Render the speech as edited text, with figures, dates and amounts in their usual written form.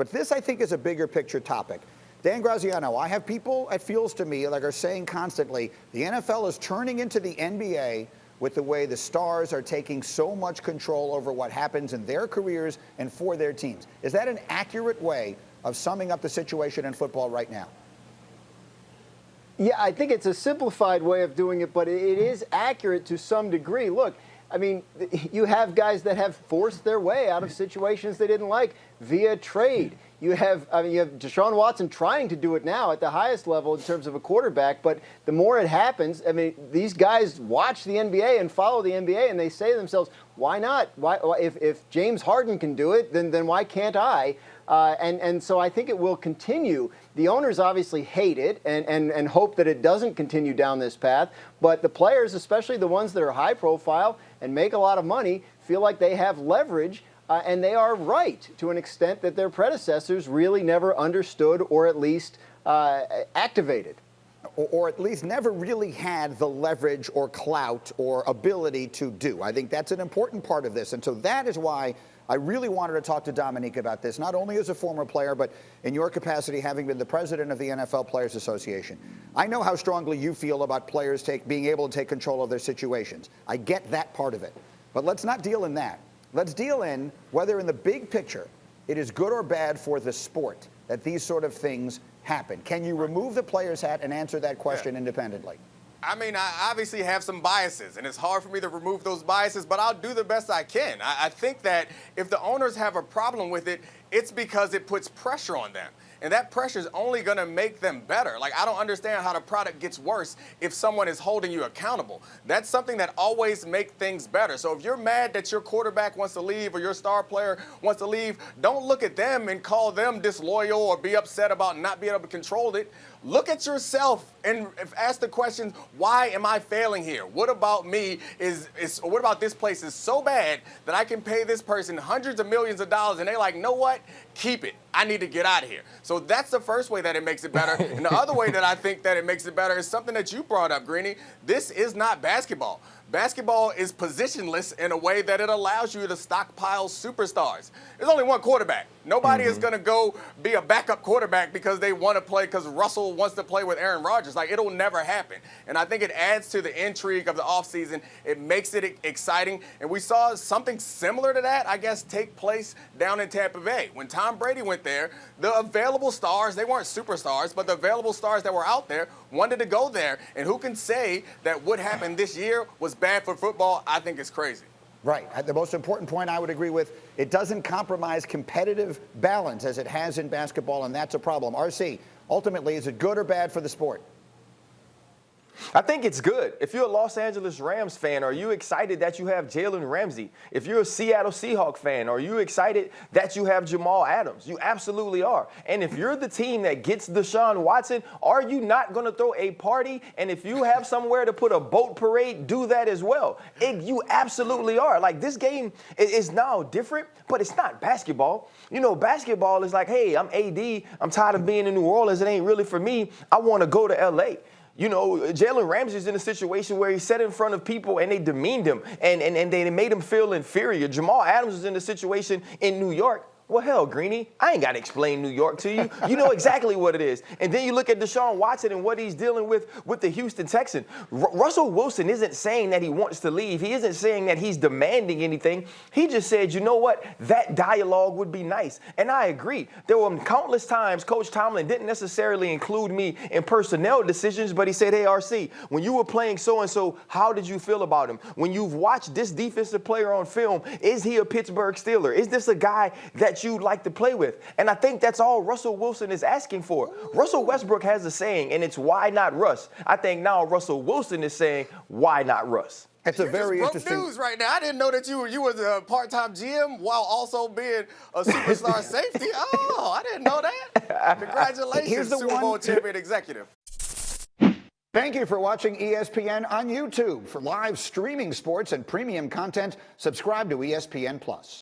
But this, I think, is a bigger picture topic. Dan Graziano, I have people, it feels to me, like are saying constantly, the NFL is turning into the NBA with the way the stars are taking so much control over what happens in their careers and for their teams. Is that an accurate way of summing up the situation in football right now? Yeah, I think it's a simplified way of doing it, but it is accurate to some degree. Look, I mean, you have guys that have forced their way out of situations they didn't like via trade. You have Deshaun Watson trying to do it now at the highest level in terms of a quarterback, but the more it happens, I mean, these guys watch the NBA and follow the NBA, and they say to themselves, why not? Why, if James Harden can do it, then why can't I? And so I think it will continue. The owners obviously hate it and hope that it doesn't continue down this path, but the players, especially the ones that are high profile and make a lot of money, feel like they have leverage. And they are right to an extent that their predecessors really never understood or at least activated. Or at least never really had the leverage or clout or ability to do. I think that's an important part of this. And so that is why I really wanted to talk to Dominique about this, not only as a former player, but in your capacity having been the president of the NFL Players Association. I know how strongly you feel about players being able to take control of their situations. I get that part of it. But let's not deal in that. Let's deal in whether in the big picture it is good or bad for the sport that these sort of things happen. Can you remove the player's hat and answer that question independently? I mean, I obviously have some biases, and it's hard for me to remove those biases, but I'll do the best I can. I think that if the owners have a problem with it, it's because it puts pressure on them. And that pressure is only going to make them better. Like, I don't understand how the product gets worse if someone is holding you accountable. That's something that always makes things better. So if you're mad that your quarterback wants to leave or your star player wants to leave, don't look at them and call them disloyal or be upset about not being able to control it. Look at yourself and ask the question, why am I failing here? What about me what about this place is so bad that I can pay this person hundreds of millions of dollars and they're like, know what? Keep it. I need to get out of here. So that's the first way that it makes it better. And the other way that I think that it makes it better is something that you brought up, Greeny. This is not basketball. Basketball is positionless in a way that it allows you to stockpile superstars. There's only one quarterback. Nobody is going to go be a backup quarterback because they want to play, because Russell wants to play with Aaron Rodgers. Like, it'll never happen. And I think it adds to the intrigue of the offseason. It makes it exciting. And we saw something similar to that, I guess, take place down in Tampa Bay. When Tom Brady went there, the available stars, they weren't superstars, but the available stars that were out there wanted to go there. And who can say that what happened this year was bad for football? I think it's crazy. Right. The most important point I would agree with, it doesn't compromise competitive balance as it has in basketball, and that's a problem. RC, ultimately, is it good or bad for the sport? I think it's good. If you're a Los Angeles Rams fan, are you excited that you have Jalen Ramsey? If you're a Seattle Seahawks fan, are you excited that you have Jamal Adams? You absolutely are. And if you're the team that gets Deshaun Watson, are you not going to throw a party? And if you have somewhere to put a boat parade, do that as well. You absolutely are. Like, this game is now different, but it's not basketball. You know, basketball is like, hey, I'm AD. I'm tired of being in New Orleans. It ain't really for me. I want to go to L.A. You know, Jalen Ramsey's in a situation where he sat in front of people and they demeaned him and they made him feel inferior. Jamal Adams is in a situation in New York. Well, hell, Greeny, I ain't got to explain New York to you. You know exactly what it is. And then you look at Deshaun Watson and what he's dealing with the Houston Texans. Russell Wilson isn't saying that he wants to leave. He isn't saying that he's demanding anything. He just said, you know what, that dialogue would be nice. And I agree. There were countless times Coach Tomlin didn't necessarily include me in personnel decisions, but he said, hey, RC, when you were playing so-and-so, how did you feel about him? When you've watched this defensive player on film, is he a Pittsburgh Steeler? Is this a guy that you'd like to play with? And I think that's all Russell Wilson is asking for. Russell Westbrook has a saying, and it's why not Russ? I think now Russell Wilson is saying, why not Russ? It's a very interesting news right now. I didn't know that you was a part-time GM while also being a superstar safety. Oh, I didn't know that. Congratulations, Here's the Super Bowl champion executive. Thank you for watching ESPN on YouTube. For live streaming sports and premium content, subscribe to ESPN+.